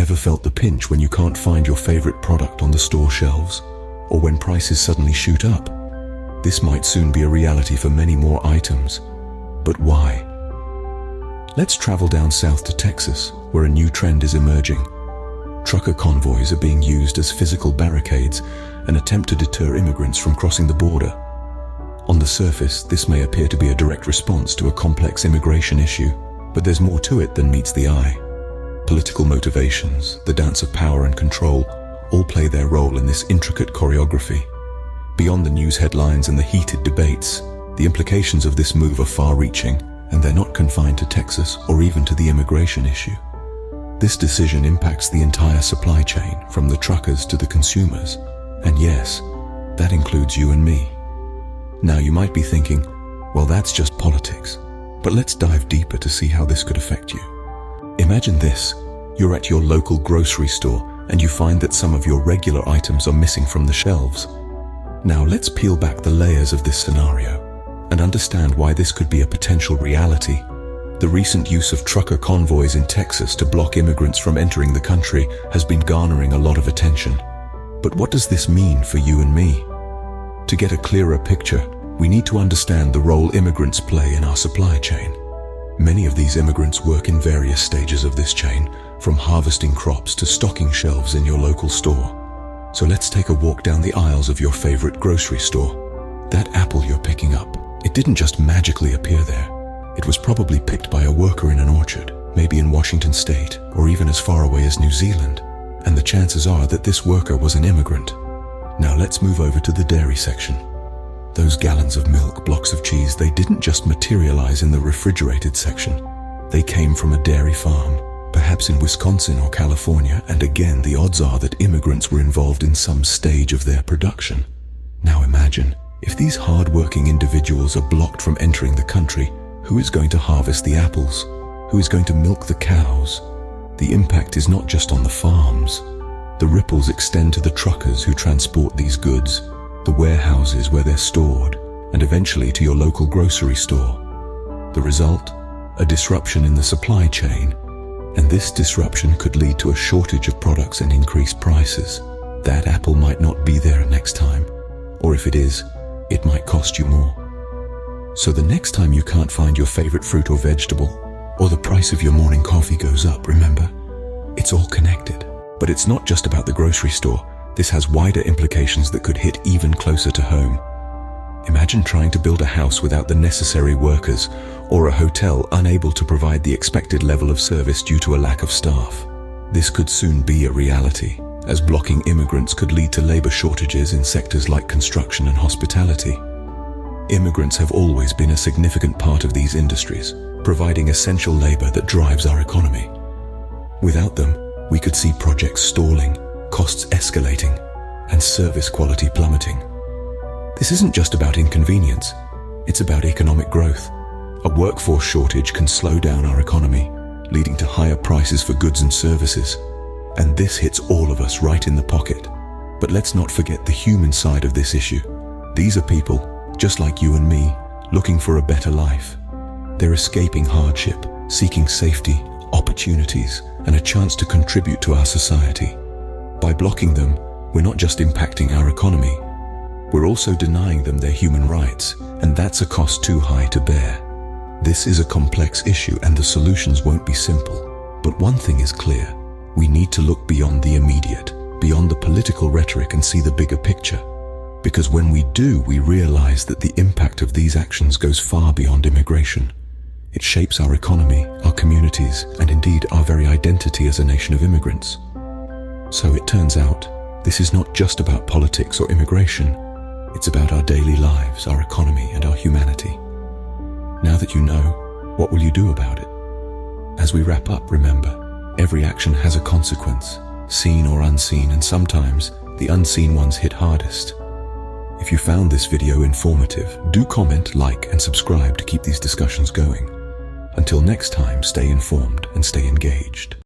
Ever felt the pinch when you can't find your favorite product on the store shelves, or when prices suddenly shoot up? This might soon be a reality for many more items. But why? Let's travel down south to Texas, where a new trend is emerging. Trucker convoys are being used as physical barricades, an attempt to deter immigrants from crossing the border. On the surface, this may appear to be a direct response to a complex immigration issue, but there's more to it than meets the eye. Political motivations, the dance of power and control, all play their role in this intricate choreography. Beyond the news headlines and the heated debates, the implications of this move are far-reaching, and they're not confined to Texas or even to the immigration issue. This decision impacts the entire supply chain, from the truckers to the consumers. And yes, that includes you and me. Now you might be thinking, well, that's just politics. But let's dive deeper to see how this could affect you. Imagine this: you're at your local grocery store and you find that some of your regular items are missing from the shelves. Now let's peel back the layers of this scenario and understand why this could be a potential reality. The recent use of trucker convoys in Texas to block immigrants from entering the country has been garnering a lot of attention. But what does this mean for you and me? To get a clearer picture, we need to understand the role immigrants play in our supply chain. Many of these immigrants work in various stages of this chain, from harvesting crops to stocking shelves in your local store. So let's take a walk down the aisles of your favorite grocery store. That apple you're picking up, it didn't just magically appear there. It was probably picked by a worker in an orchard, maybe in Washington State, or even as far away as New Zealand. And the chances are that this worker was an immigrant. Now let's move over to the dairy section. Those gallons of milk, blocks of cheese, they didn't just materialize in the refrigerated section. They came from a dairy farm, perhaps in Wisconsin or California, and again, the odds are that immigrants were involved in some stage of their production. Now imagine, if these hard-working individuals are blocked from entering the country, who is going to harvest the apples? Who is going to milk the cows? The impact is not just on the farms. The ripples extend to the truckers who transport these goods, the warehouses where they're stored, and eventually to your local grocery store. The result? A disruption in the supply chain. And this disruption could lead to a shortage of products and increased prices. That apple might not be there next time, or if it is, it might cost you more. So the next time you can't find your favorite fruit or vegetable, or the price of your morning coffee goes up, remember, it's all connected. But it's not just about the grocery store. This has wider implications that could hit even closer to home. Imagine trying to build a house without the necessary workers, or a hotel unable to provide the expected level of service due to a lack of staff. This could soon be a reality, as blocking immigrants could lead to labor shortages in sectors like construction and hospitality. Immigrants have always been a significant part of these industries, providing essential labor that drives our economy. Without them, we could see projects stalling, costs escalating, and service quality plummeting. This isn't just about inconvenience, it's about economic growth. A workforce shortage can slow down our economy, leading to higher prices for goods and services. And this hits all of us right in the pocket. But let's not forget the human side of this issue. These are people, just like you and me, looking for a better life. They're escaping hardship, seeking safety, opportunities, and a chance to contribute to our society. By blocking them, we're not just impacting our economy, we're also denying them their human rights, and that's a cost too high to bear. This is a complex issue and the solutions won't be simple. But one thing is clear, we need to look beyond the immediate, beyond the political rhetoric, and see the bigger picture. Because when we do, we realize that the impact of these actions goes far beyond immigration. It shapes our economy, our communities, and indeed our very identity as a nation of immigrants. So it turns out, this is not just about politics or immigration. It's about our daily lives, our economy, and our humanity. Now that you know, what will you do about it? As we wrap up, remember, every action has a consequence, seen or unseen, and sometimes the unseen ones hit hardest. If you found this video informative, do comment, like, and subscribe to keep these discussions going. Until next time, stay informed and stay engaged.